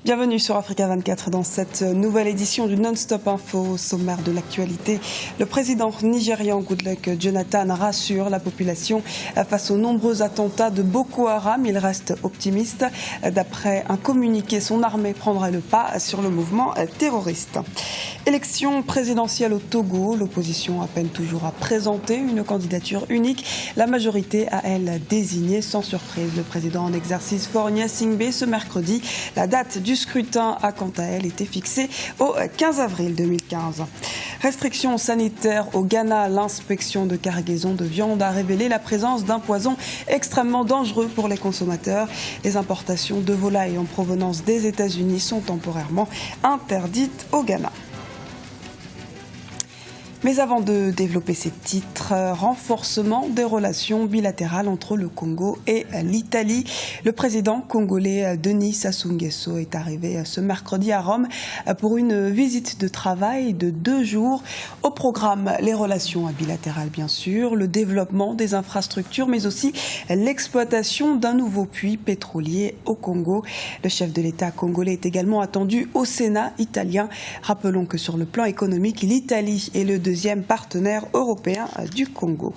Bienvenue sur Africa 24 dans cette nouvelle édition du Non-Stop Info. Au sommaire de l'actualité, le président nigérian Goodluck Jonathan rassure la population face aux nombreux attentats de Boko Haram. Il reste optimiste. D'après un communiqué, son armée prendra le pas sur le mouvement terroriste. Élection présidentielle au Togo. L'opposition peine toujours à présenter une candidature unique. La majorité a, elle, désigné sans surprise le président en exercice Faure Gnassingbé ce mercredi. La date du scrutin a quant à elle été fixée au 15 avril 2015. Restrictions sanitaires au Ghana. L'inspection de cargaison de viande a révélé la présence d'un poison extrêmement dangereux pour les consommateurs. Les importations de volailles en provenance des États-Unis sont temporairement interdites au Ghana. Mais avant de développer ces titres, renforcement des relations bilatérales entre le Congo et l'Italie. Le président congolais Denis Sassou Nguesso est arrivé ce mercredi à Rome pour une visite de travail de 2 jours. Au programme, les relations bilatérales bien sûr, le développement des infrastructures, mais aussi l'exploitation d'un nouveau puits pétrolier au Congo. Le chef de l'État congolais est également attendu au Sénat italien. Rappelons que sur le plan économique, l'Italie est le deuxième partenaire européen du Congo.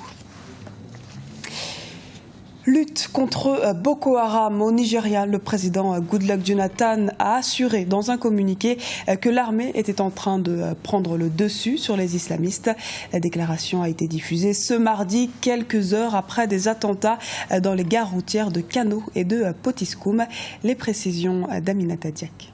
Lutte contre Boko Haram au Nigeria. Le président Goodluck Jonathan a assuré dans un communiqué que l'armée était en train de prendre le dessus sur les islamistes. La déclaration a été diffusée ce mardi, quelques heures après des attentats dans les gares routières de Kano et de Potiskum. Les précisions d'Aminata Diak.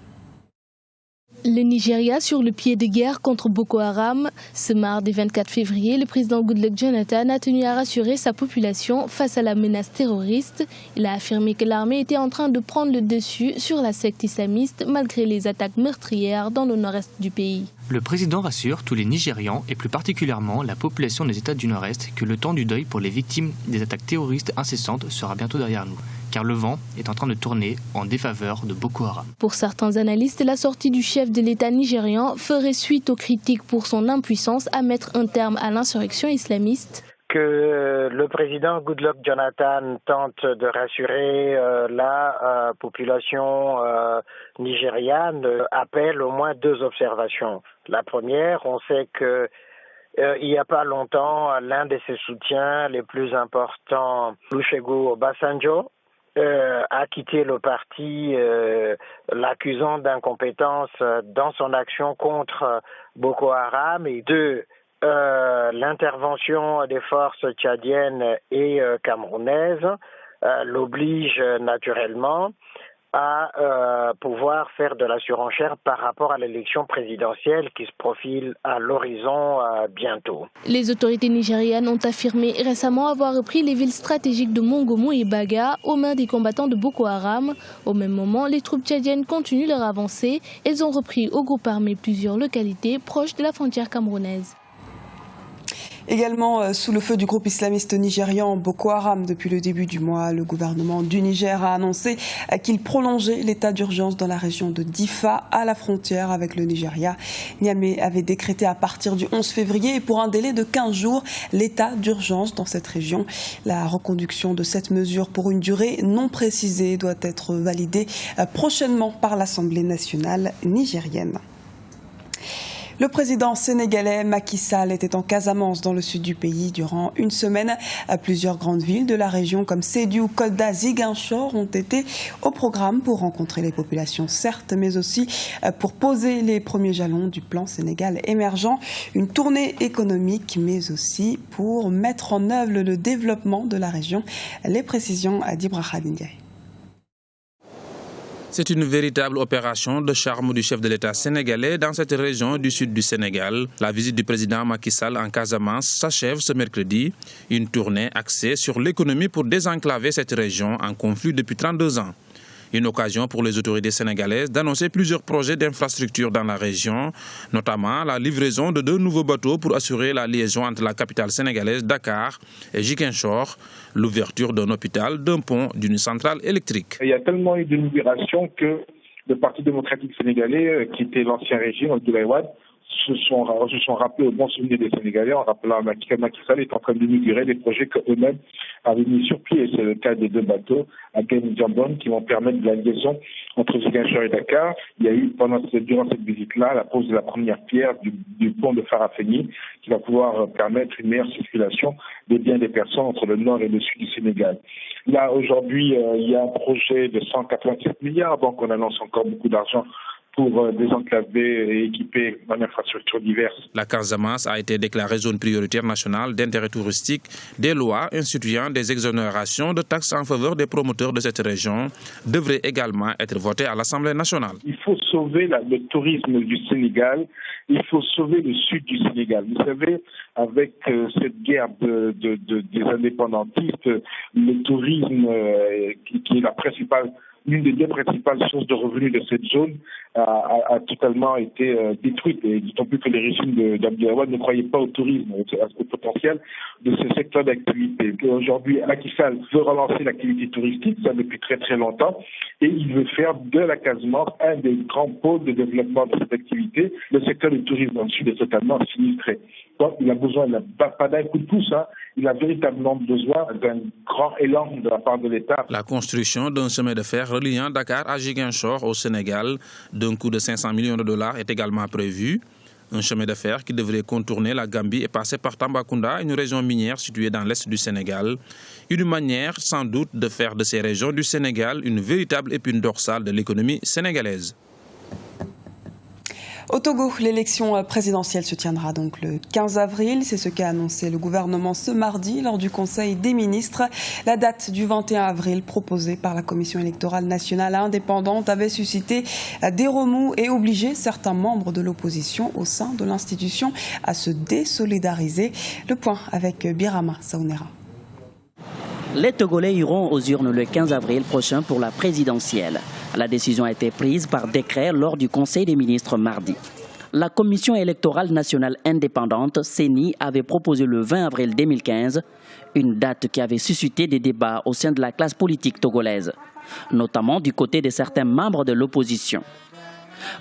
Le Nigeria sur le pied de guerre contre Boko Haram. Ce mardi 24 février, le président Goodluck Jonathan a tenu à rassurer sa population face à la menace terroriste. Il a affirmé que l'armée était en train de prendre le dessus sur la secte islamiste malgré les attaques meurtrières dans le nord-est du pays. Le président rassure tous les Nigérians et plus particulièrement la population des États du Nord-Est que le temps du deuil pour les victimes des attaques terroristes incessantes sera bientôt derrière nous. Car le vent est en train de tourner en défaveur de Boko Haram. Pour certains analystes, la sortie du chef de l'État nigérian ferait suite aux critiques pour son impuissance à mettre un terme à l'insurrection islamiste. Que le président Goodluck Jonathan tente de rassurer la population nigériane appelle au moins 2 observations. La première, on sait que il n'y a pas longtemps, l'un de ses soutiens les plus importants, Olusegun Obasanjo, a quitté le parti l'accusant d'incompétence dans son action contre Boko Haram. Et 2, l'intervention des forces tchadiennes et camerounaises l'oblige naturellement à pouvoir faire de la surenchère par rapport à l'élection présidentielle qui se profile à l'horizon bientôt. Les autorités nigérianes ont affirmé récemment avoir repris les villes stratégiques de Mongomo et Baga aux mains des combattants de Boko Haram. Au même moment, les troupes tchadiennes continuent leur avancée. Elles ont repris au groupe armé plusieurs localités proches de la frontière camerounaise. Également sous le feu du groupe islamiste nigérian Boko Haram depuis le début du mois, le gouvernement du Niger a annoncé qu'il prolongeait l'état d'urgence dans la région de Difa à la frontière avec le Nigeria. Niamey avait décrété à partir du 11 février et pour un délai de 15 jours l'état d'urgence dans cette région. La reconduction de cette mesure pour une durée non précisée doit être validée prochainement par l'Assemblée nationale nigérienne. Le président sénégalais Macky Sall était en Casamance dans le sud du pays durant une semaine. Plusieurs grandes villes de la région comme Sédhiou, Kolda, Ziguinchor ont été au programme pour rencontrer les populations certes, mais aussi pour poser les premiers jalons du plan Sénégal émergent. Une tournée économique, mais aussi pour mettre en œuvre le développement de la région. Les précisions d'Ibrahima Ndiaye. C'est une véritable opération de charme du chef de l'État sénégalais dans cette région du sud du Sénégal. La visite du président Macky Sall en Casamance s'achève ce mercredi. Une tournée axée sur l'économie pour désenclaver cette région en conflit depuis 32 ans. Une occasion pour les autorités sénégalaises d'annoncer plusieurs projets d'infrastructure dans la région, notamment la livraison de 2 nouveaux bateaux pour assurer la liaison entre la capitale sénégalaise Dakar et Ziguinchor, l'ouverture d'un hôpital, d'un pont, d'une centrale électrique. Il y a tellement eu d'inauguration que le Parti démocratique sénégalais, qui était l'ancien régime, Abdoulaye Wade, se sont rappelés au bon souvenir des Sénégalais en rappelant que Macky Sall est en train d'inaugurer des projets qu'eux-mêmes avaient mis sur pied. C'est le cas des 2 bateaux à Guinée-Diambon qui vont permettre de la liaison entre Ziguinchor et Dakar. Il y a eu durant cette visite-là la pose de la première pierre du pont de Farafenni qui va pouvoir permettre une meilleure circulation des biens des personnes entre le nord et le sud du Sénégal. Là, aujourd'hui, il y a un projet de 187 milliards, donc on annonce encore beaucoup d'argent pour désenclaver et équiper en infrastructures diverses. La Casamance a été déclarée zone prioritaire nationale d'intérêt touristique. Des lois instituant des exonérations de taxes en faveur des promoteurs de cette région devraient également être votées à l'Assemblée nationale. Il faut sauver le tourisme du Sénégal, il faut sauver le sud du Sénégal. Vous savez, avec cette guerre des indépendantistes, le tourisme qui est l'une des 2 principales sources de revenus de cette zone a totalement été détruite. Et d'autant plus que les régimes d'Abdoulaye Wade ne croyaient pas au tourisme, au potentiel de ce secteur d'activité. Aujourd'hui, Macky Sall veut relancer l'activité touristique, ça depuis très très longtemps, et il veut faire de la Casamance un des grands pôles de développement de cette activité. Le secteur du tourisme dans le sud est totalement sinistré. Donc, il a besoin, pas d'un coup de pouce, il a véritablement besoin d'un grand élan de la part de l'État. La construction d'un chemin de fer reliant Dakar à Ziguinchor au Sénégal d'un coût de 500 millions de dollars est également prévu. Un chemin de fer qui devrait contourner la Gambie et passer par Tambacounda, une région minière située dans l'est du Sénégal. Une manière sans doute de faire de ces régions du Sénégal une véritable épine dorsale de l'économie sénégalaise. Au Togo, l'élection présidentielle se tiendra donc le 15 avril. C'est ce qu'a annoncé le gouvernement ce mardi lors du Conseil des ministres. La date du 21 avril proposée par la Commission électorale nationale indépendante avait suscité des remous et obligé certains membres de l'opposition au sein de l'institution à se désolidariser. Le point avec Birama Saounera. Les Togolais iront aux urnes le 15 avril prochain pour la présidentielle. La décision a été prise par décret lors du Conseil des ministres mardi. La Commission électorale nationale indépendante, CENI, avait proposé le 20 avril 2015 une date qui avait suscité des débats au sein de la classe politique togolaise, notamment du côté de certains membres de l'opposition.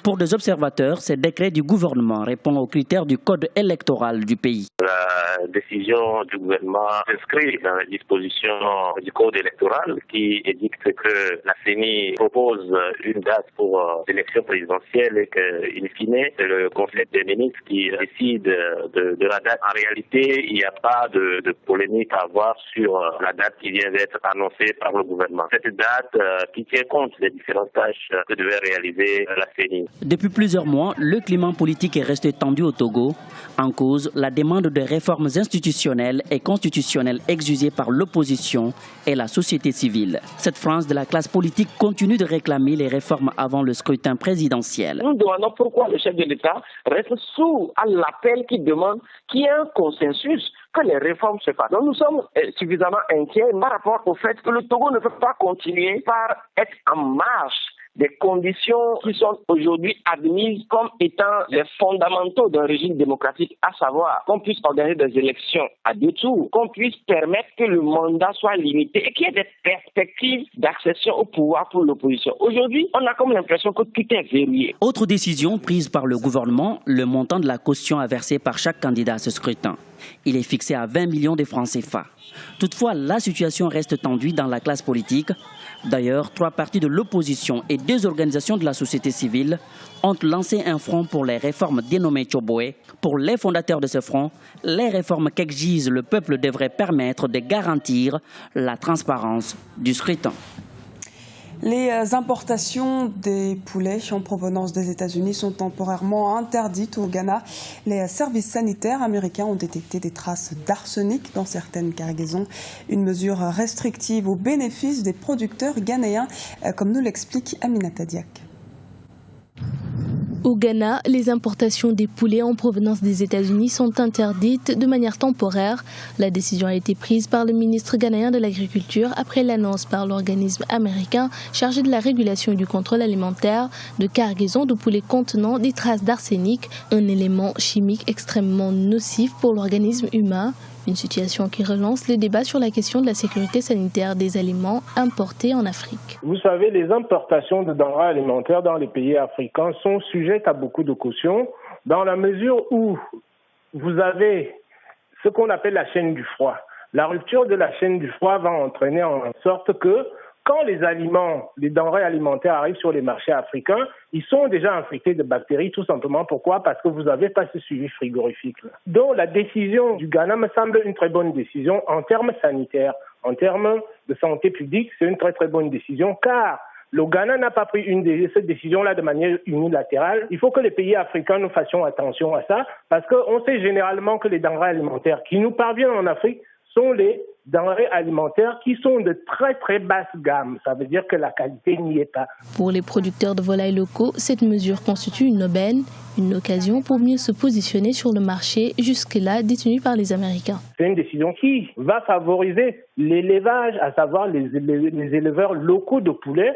Pour des observateurs, ce décret du gouvernement répond aux critères du code électoral du pays. La décision du gouvernement s'inscrit dans la disposition du code électoral qui édicte que la CENI propose une date pour l'élection présidentielle et qu'in fine, c'est le Conseil des ministres qui décide de la date. En réalité, il n'y a pas de polémique à avoir sur la date qui vient d'être annoncée par le gouvernement. Cette date qui tient compte des différentes tâches que devait réaliser la CENI. Depuis plusieurs mois, le climat politique est resté tendu au Togo. En cause, la demande de réformes institutionnelles et constitutionnelles exigées par l'opposition et la société civile. Cette frange de la classe politique continue de réclamer les réformes avant le scrutin présidentiel. Nous demandons pourquoi le chef de l'État reste sourd à l'appel qui demande qu'il y ait un consensus, que les réformes se fassent. Donc nous sommes suffisamment inquiets par rapport au fait que le Togo ne peut pas continuer par être en marche des conditions qui sont aujourd'hui admises comme étant les fondamentaux d'un régime démocratique, à savoir qu'on puisse organiser des élections à 2 tours, qu'on puisse permettre que le mandat soit limité et qu'il y ait des perspectives d'accession au pouvoir pour l'opposition. Aujourd'hui, on a comme l'impression que tout est verrouillé. Autre décision prise par le gouvernement, le montant de la caution à verser par chaque candidat à ce scrutin. Il est fixé à 20 millions de francs CFA. Toutefois, la situation reste tendue dans la classe politique. D'ailleurs, 3 partis de l'opposition et 2 organisations de la société civile ont lancé un front pour les réformes dénommées Tchoboé. Pour les fondateurs de ce front, les réformes qu'exige le peuple devraient permettre de garantir la transparence du scrutin. Les importations des poulets en provenance des États-Unis sont temporairement interdites au Ghana. Les services sanitaires américains ont détecté des traces d'arsenic dans certaines cargaisons. Une mesure restrictive au bénéfice des producteurs ghanéens, comme nous l'explique Aminata Diak. Au Ghana, les importations des poulets en provenance des États-Unis sont interdites de manière temporaire. La décision a été prise par le ministre ghanéen de l'Agriculture après l'annonce par l'organisme américain chargé de la régulation et du contrôle alimentaire de cargaisons de poulets contenant des traces d'arsenic, un élément chimique extrêmement nocif pour l'organisme humain. Une situation qui relance les débats sur la question de la sécurité sanitaire des aliments importés en Afrique. Vous savez, les importations de denrées alimentaires dans les pays africains sont sujettes à beaucoup de cautions. dans la mesure où vous avez ce qu'on appelle la chaîne du froid. La rupture de la chaîne du froid va entraîner en sorte que quand les denrées alimentaires arrivent sur les marchés africains, ils sont déjà infectés de bactéries, tout simplement. Pourquoi? Parce que vous n'avez pas ce suivi frigorifique-là. Donc la décision du Ghana me semble une très bonne décision en termes sanitaires, en termes de santé publique, c'est une très très bonne décision, car le Ghana n'a pas pris cette décision-là de manière unilatérale. Il faut que les pays africains nous fassions attention à ça, parce qu'on sait généralement que les denrées alimentaires qui nous parviennent en Afrique sont les denrées alimentaires qui sont de très très basse gamme. Ça veut dire que la qualité n'y est pas. Pour les producteurs de volailles locaux, cette mesure constitue une aubaine, une occasion pour mieux se positionner sur le marché jusque-là détenu par les Américains. C'est une décision qui va favoriser l'élevage, à savoir les éleveurs locaux de poulets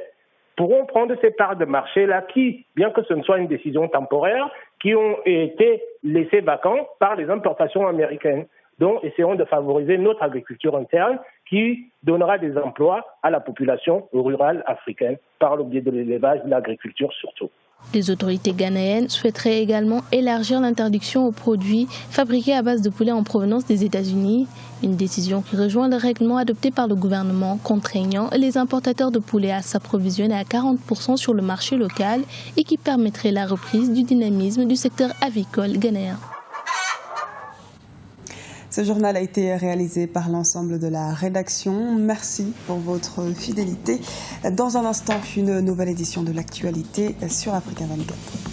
pourront prendre ces parts de marché-là qui, bien que ce ne soit une décision temporaire, qui ont été laissées vacantes par les importations américaines. Donc, essayons de favoriser notre agriculture interne qui donnera des emplois à la population rurale africaine par le biais de l'élevage et de l'agriculture surtout. Les autorités ghanéennes souhaiteraient également élargir l'interdiction aux produits fabriqués à base de poulet en provenance des États-Unis. Une décision qui rejoint le règlement adopté par le gouvernement contraignant les importateurs de poulet à s'approvisionner à 40% sur le marché local et qui permettrait la reprise du dynamisme du secteur avicole ghanéen. Ce journal a été réalisé par l'ensemble de la rédaction. Merci pour votre fidélité. Dans un instant, une nouvelle édition de l'actualité sur Africa 24.